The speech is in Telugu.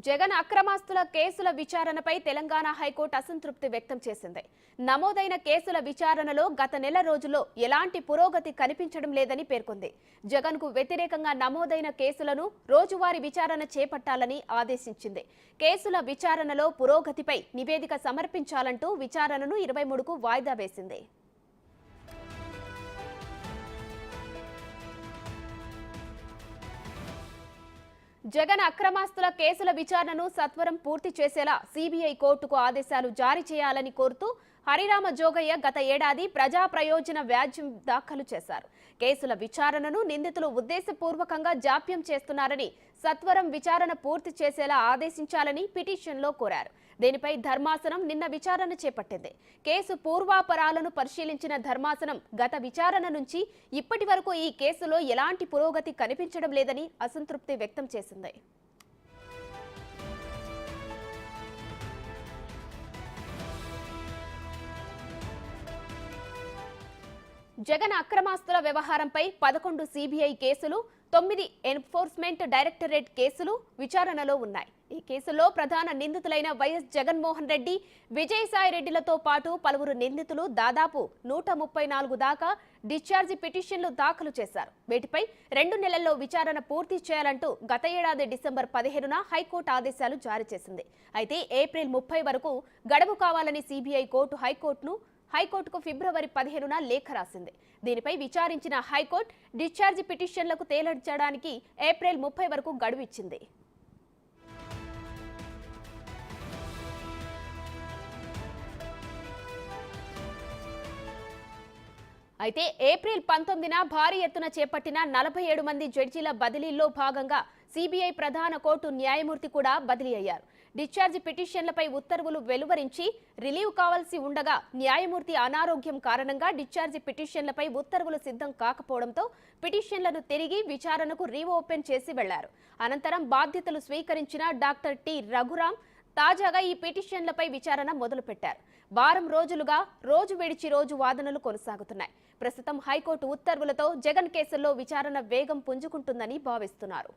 జగన్ అక్రమాస్తుల కేసుల విచారణపై తెలంగాణ హైకోర్టు అసంతృప్తి వ్యక్తం చేసింది. నమోదైన కేసుల విచారణలో గత నెల రోజుల్లో ఎలాంటి పురోగతి కనిపించడం లేదని పేర్కొంది. జగన్ కు వ్యతిరేకంగా నమోదైన కేసులను రోజువారీ విచారణ చేపట్టాలని ఆదేశించింది. కేసుల విచారణలో పురోగతిపై నివేదిక సమర్పించాలంటూ విచారణను 23కు వాయిదా వేసింది. జగన్ అక్రమాస్తుల కేసుల విచారణను సత్వరం పూర్తి చేసేలా సిబిఐ కోర్టుకు ఆదేశాలు జారీ చేయాలని కోరుతూ హరిరామ జోగయ్య గత ఏడాది ప్రజా ప్రయోజన వ్యాజ్యం దాఖలు చేశారు. కేసుల విచారణను నిందితులు ఉద్దేశపూర్వకంగా జాప్యం చేస్తున్నారని, సత్వరం విచారణ పూర్తి చేసేలా ఆదేశించాలని పిటిషన్లో కోరారు. దీనిపై ధర్మాసనం నిన్న విచారణ చేపట్టింది. కేసు పూర్వాపరాలను పరిశీలించిన ధర్మాసనం గత విచారణ నుంచి ఇప్పటి వరకు ఈ కేసులో ఎలాంటి పురోగతి కనిపించడం లేదని అసంతృప్తి వ్యక్తం చేసింది. జగన్ అక్రమాస్తుల వ్యవహారంపై 11 సిబిఐ కేసులు, 9 ఎన్ఫోర్స్మెంట్ డైరెక్టరేట్ కేసులు విచారణలో ఉన్నాయి. ఈ కేసులో ప్రధాన నిందితులైన వైఎస్ జగన్మోహన్ రెడ్డి, విజయసాయి రెడ్డిలతో పాటు పలువురు నిందితులు దాదాపు 134 దాకా డిశ్చార్జి పిటిషన్లు దాఖలు చేశారు. వీటిపై 2 నెలల్లో విచారణ పూర్తి చేయాలంటూ గత ఏడాది డిసెంబర్ 15న హైకోర్టు ఆదేశాలు జారీ చేసింది. అయితే ఏప్రిల్ 30 వరకు గడువు కావాలని సిబిఐ కోర్టు హైకోర్టుకు ఫిబ్రవరి 15న లేఖ రాసింది. దీనిపై విచారించిన హైకోర్టు డిశ్చార్జి పిటిషన్లకు తేల్చడానికి ఏప్రిల్ 30 వరకు గడువు ఇచ్చింది. అయితే ఏప్రిల్ 19న భారీ ఎత్తున చేపట్టిన 47 మంది జడ్జీల బదిలీల్లో భాగంగా సిబిఐ ప్రధాన కోర్టు న్యాయమూర్తి కూడా బదిలీ అయ్యారు. డిశ్చార్జి పిటిషన్లపై ఉత్తర్వులు వెలువరించి రిలీవ్ కావాల్సి ఉండగా న్యాయమూర్తి అనారోగ్యం కారణంగా డిశ్చార్జి పిటిషన్లపై ఉత్తర్వులు సిద్ధం కాకపోవడంతో పిటిషన్లను తిరిగి విచారణకు రీఓపెన్ చేసి వెళ్లారు. అనంతరం బాధ్యతలు స్వీకరించిన డాక్టర్ టి రఘురాం తాజాగా ఈ పిటిషన్లపై విచారణ మొదలుపెట్టారు. వారం రోజులుగా రోజు విడిచి రోజు వాదనలు కొనసాగుతున్నాయి. ప్రస్తుతం హైకోర్టు ఉత్తర్వులతో జగన్ కేసుల్లో విచారణ వేగం పుంజుకుంటుందని భావిస్తున్నారు.